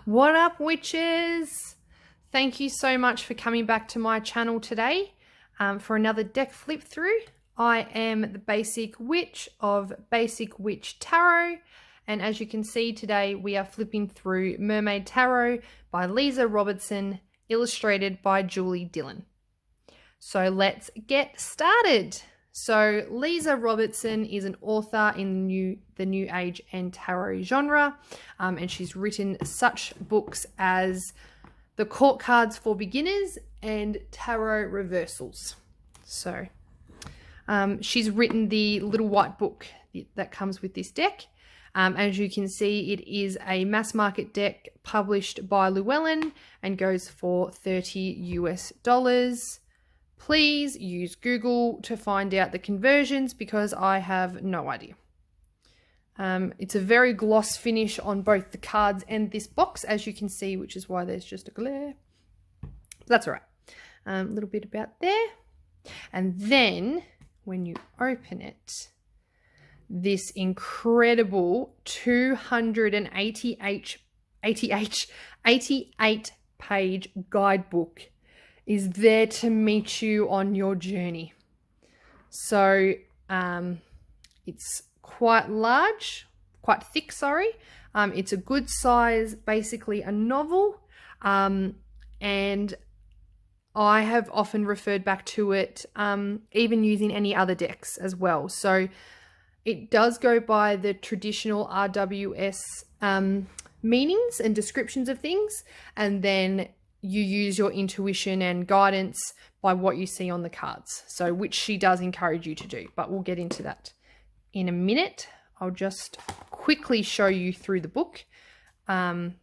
What up, witches? Thank you so much for coming back to my channel today for another deck flip through. I am the Basic Witch of Basic Witch Tarot, and as you can see today we are flipping through Mermaid Tarot by Lisa Robertson, illustrated by Julie Dillon. So let's get started. So Lisa Robertson is an author in the New Age and Tarot genre, and she's written such books as The Court Cards for Beginners and Tarot Reversals. So she's written the little white book that comes with this deck. As you can see, it is a mass market deck published by Llewellyn and goes for $30 US. Please use Google to find out the conversions because I have no idea. It's a very gloss finish on both the cards and this box, as you can see, which is why there's just a glare. That's all right. A little bit about there. And then when you open it, this incredible 288 page guidebook is there to meet you on your journey. So it's quite large, quite thick, sorry. It's a good size, basically a novel. And I have often referred back to it, even using any other decks as well. So it does go by the traditional RWS meanings and descriptions of things, and then you use your intuition and guidance by what you see on the cards. So which she does encourage you to do, but we'll get into that in a minute. I'll just quickly show you through the book. So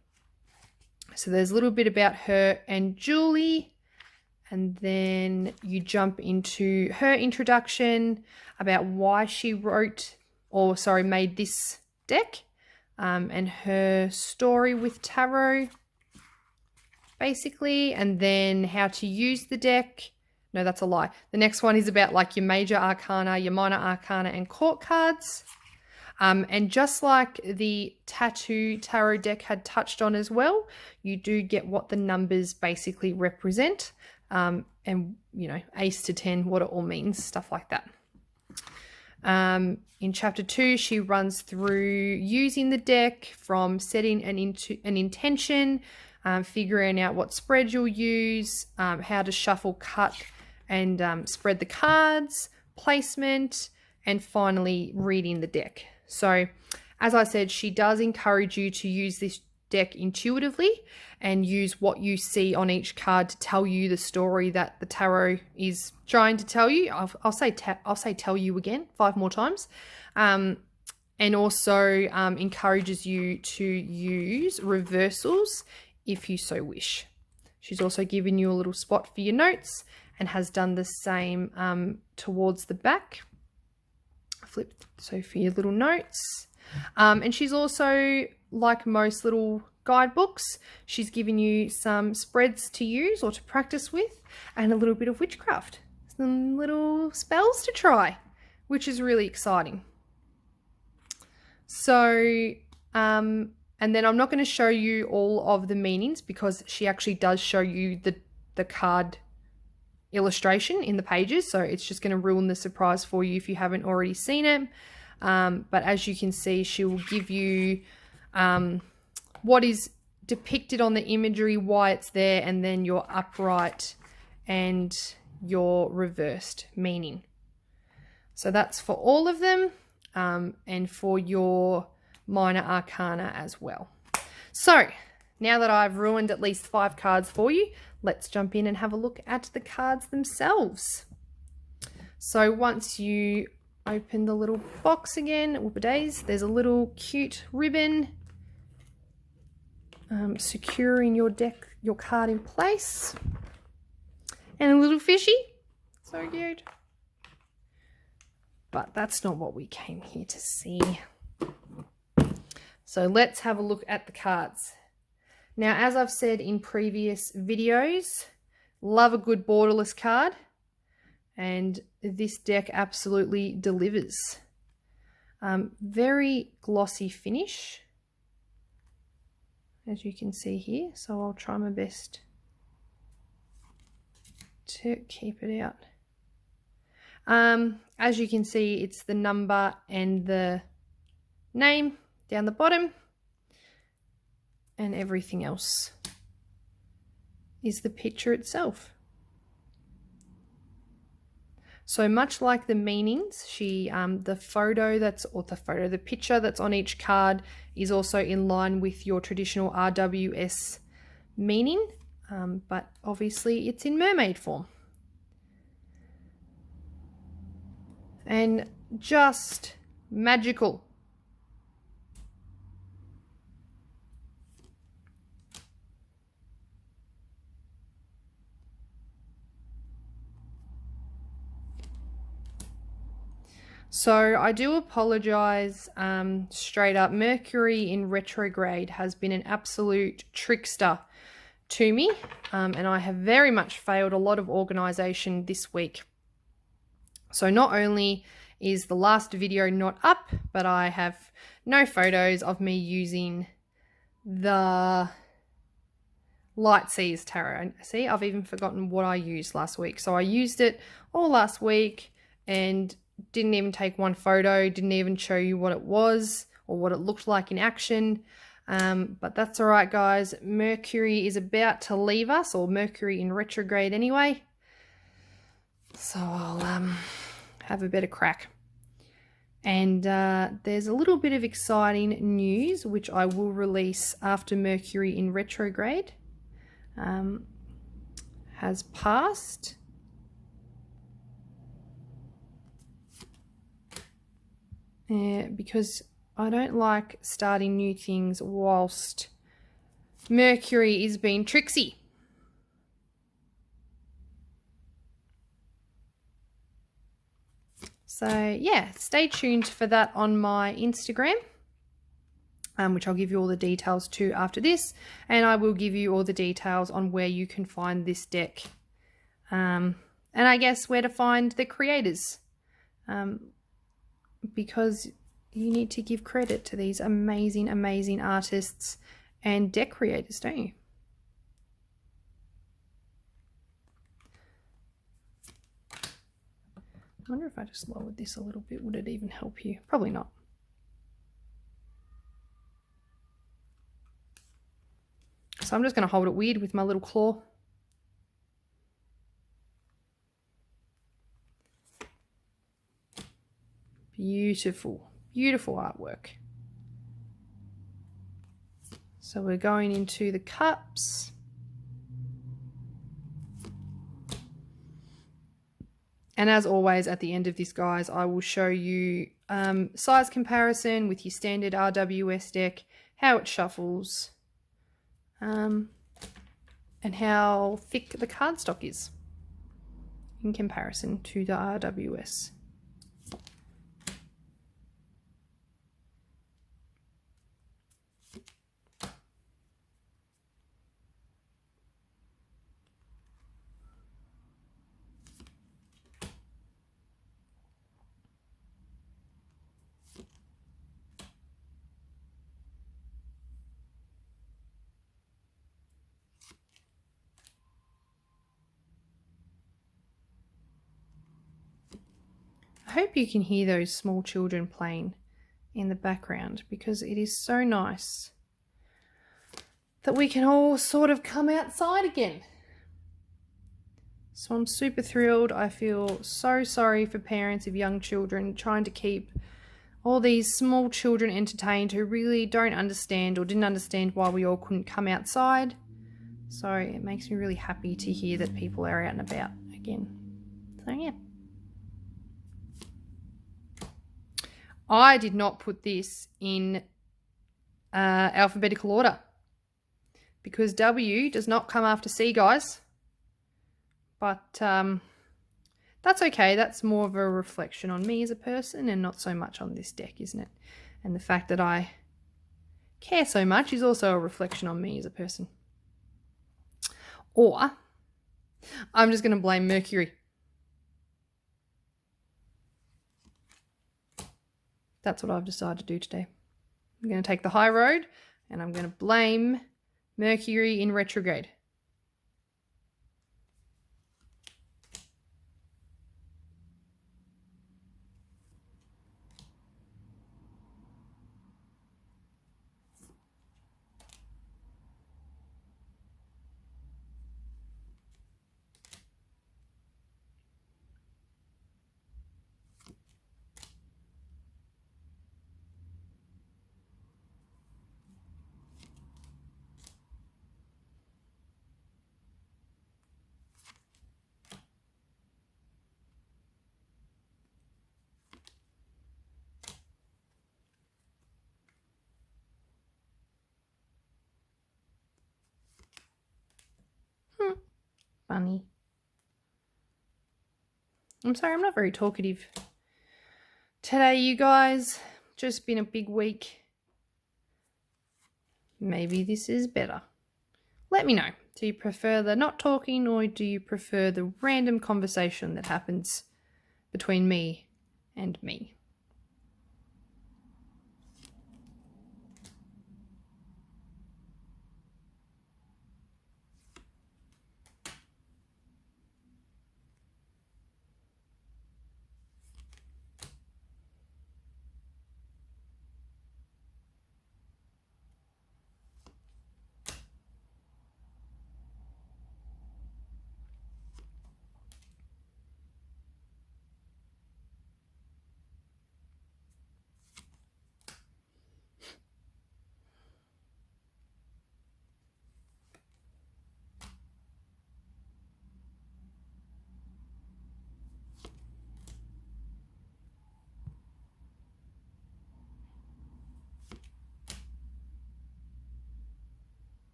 there's a little bit about her and Julie, and then you jump into her introduction about why she made this deck, and her story with tarot, basically, and then how to use the deck. No, that's a lie. The next one is about like your major arcana, your minor arcana, and court cards. And just like the tattoo tarot deck had touched on as well, you do get what the numbers basically represent, and you know, ace to 10, what it all means, stuff like that. In chapter 2, she runs through using the deck from setting an intention, figuring out what spread you'll use, how to shuffle, cut, and spread the cards, placement, and finally reading the deck. So, as I said, she does encourage you to use this deck intuitively and use what you see on each card to tell you the story that the tarot is trying to tell you. I'll say tell you again 5 more times. And also encourages you to use reversals if you so wish. She's also given you a little spot for your notes and has done the same towards the back. Flip, so for your little notes. And she's also, like most little guidebooks, she's given you some spreads to use or to practice with, and a little bit of witchcraft, some little spells to try, which is really exciting. So, and then I'm not going to show you all of the meanings because she actually does show you the card illustration in the pages. So it's just going to ruin the surprise for you if you haven't already seen it. But as you can see, she will give you what is depicted on the imagery, why it's there, and then your upright and your reversed meaning. So that's for all of them, and for your minor arcana as well. So now that I've ruined at least 5 cards for you, let's jump in and have a look at the cards themselves. So once you open the little box again, whoop-a-days, there's a little cute ribbon securing your card in place, and a little fishy. So cute. But that's not what we came here to see. So let's have a look at the cards. Now, as I've said in previous videos, love a good borderless card, and this deck absolutely delivers. Very glossy finish. as you can see here. So I'll try my best to keep it out. As you can see, it's the number and the name down the bottom, and everything else is the picture itself. So much like the meanings, the picture that's on each card is also in line with your traditional RWS meaning, but obviously it's in mermaid form. And just magical. So I do apologize straight up. Mercury in retrograde has been an absolute trickster to me, and I have very much failed a lot of organization this week. So not only is the last video not up, but I have no photos of me using the Light Seas Tarot. See, I've even forgotten what I used last week. So I used it all last week and didn't even take one photo, didn't even show you what it was or what it looked like in action. But that's all right, guys. Mercury is about to leave us, or Mercury in retrograde anyway. So I'll have a better crack. And there's a little bit of exciting news which I will release after Mercury in retrograde has passed. Because I don't like starting new things whilst Mercury is being tricksy. So yeah, stay tuned for that on my Instagram, which I'll give you all the details to after this, and I will give you all the details on where you can find this deck, and I guess where to find the creators, because you need to give credit to these amazing, amazing artists and deck creators, don't you? I wonder if I just lowered this a little bit, would it even help you? Probably not. So I'm just going to hold it weird with my little claw. Beautiful, beautiful artwork. So we're going into the cups. And as always, at the end of this, guys, I will show you size comparison with your standard RWS deck, how it shuffles, and how thick the cardstock is in comparison to the RWS. I hope you can hear those small children playing in the background, because it is so nice that we can all sort of come outside again. So I'm super thrilled. I feel so sorry for parents of young children trying to keep all these small children entertained who really don't understand or didn't understand why we all couldn't come outside. So it makes me really happy to hear that people are out and about again. So yeah. I did not put this in alphabetical order because W does not come after C, guys. But that's okay. That's more of a reflection on me as a person and not so much on this deck, isn't it? And the fact that I care so much is also a reflection on me as a person. Or I'm just going to blame Mercury. That's what I've decided to do today. I'm going to take the high road and I'm going to blame Mercury in retrograde. Funny. I'm sorry, I'm not very talkative today, you guys. Just been a big week. Maybe this is better. Let me know. Do you prefer the not talking, or do you prefer the random conversation that happens between me and me?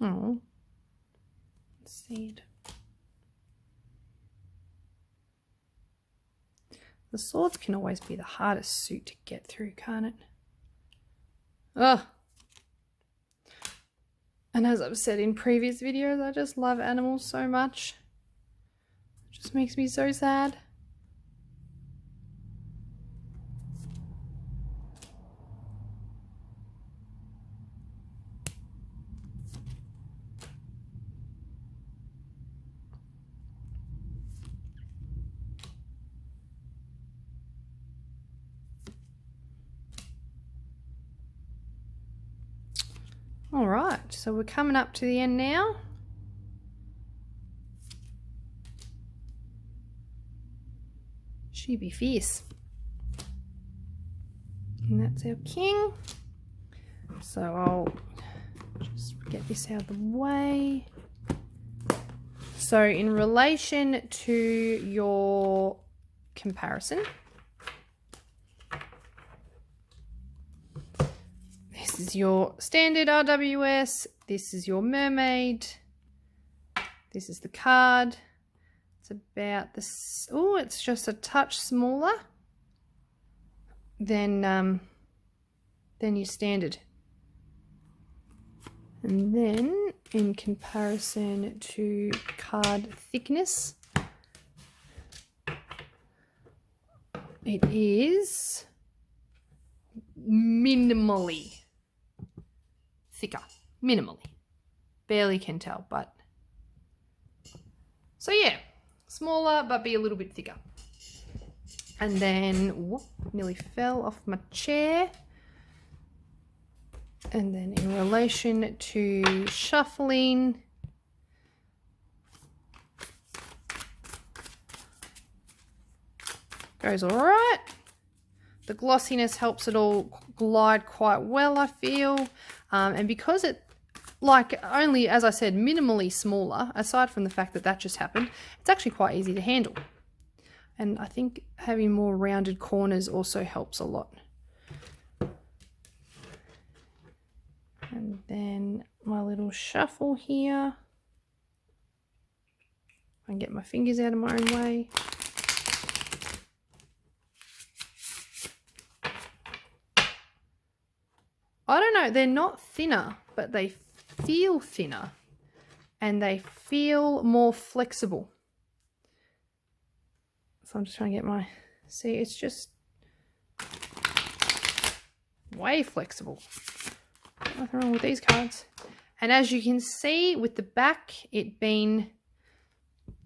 Oh, seed. The swords can always be the hardest suit to get through, can't it? Ugh. And as I've said in previous videos, I just love animals so much. It just makes me so sad. All right, so we're coming up to the end now. She'd be fierce. And that's our king. So I'll just get this out of the way. So in relation to your comparison, this is your standard RWS, this is your mermaid, this is the card. It's about this, oh, it's just a touch smaller than your standard. And then in comparison to card thickness, it is minimally thicker. Minimally. Barely can tell, but so yeah, smaller but be a little bit thicker. And then, whoop, nearly fell off my chair. And then in relation to shuffling, goes all right. The glossiness helps it all glide quite well, I feel. And because it, like, only, as I said, minimally smaller, aside from the fact that that just happened, it's actually quite easy to handle. And I think having more rounded corners also helps a lot. And then my little shuffle here. I can get my fingers out of my own way. I don't know, they're not thinner, but they feel thinner and they feel more flexible. So I'm just trying to get my, see, it's just way flexible. Nothing wrong with these cards. And as you can see with the back, it being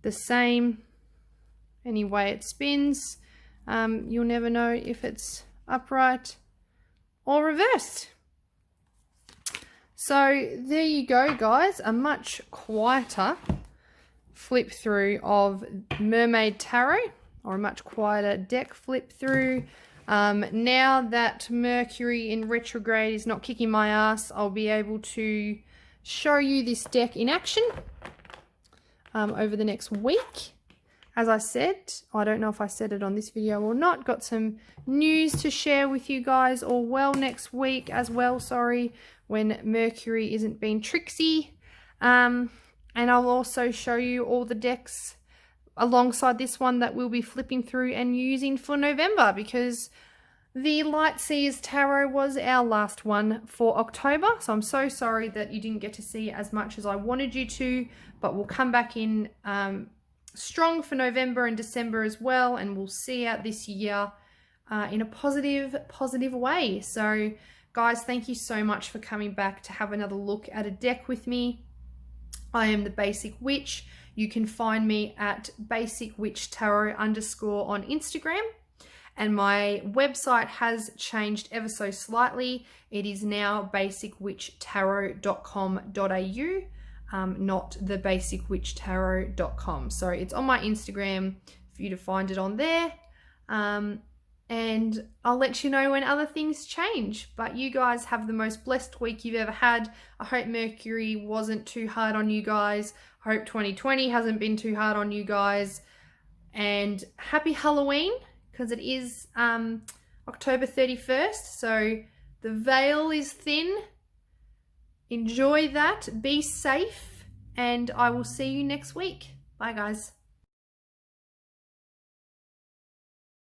the same any way it spins, you'll never know if it's upright or reversed. So there you go, guys, a much quieter flip through of Mermaid Tarot, or a much quieter deck flip through. Now that Mercury in retrograde is not kicking my ass, I'll be able to show you this deck in action over the next week. As I said, I don't know if I said it on this video or not, got some news to share with you guys all well next week as well, sorry, when Mercury isn't being tricksy. And I'll also show you all the decks alongside this one that we'll be flipping through and using for November, because the Light Seers Tarot was our last one for October. So I'm so sorry that you didn't get to see as much as I wanted you to, but we'll come back in strong for November and December as well, and we'll see out this year in a positive way. So guys, thank you so much for coming back to have another look at a deck with me. I am the Basic Witch. You can find me at basicwitchtarot_ on Instagram, and my website has changed ever so slightly. It is now basicwitchtarot.com.au. Not the basicwitchtarot.com. So it's on my Instagram for you to find it on there. And I'll let you know when other things change. But you guys have the most blessed week you've ever had. I hope Mercury wasn't too hard on you guys. I hope 2020 hasn't been too hard on you guys. And happy Halloween, because it is October 31st. So the veil is thin. Enjoy that, be safe, and I will see you next week. Bye guys.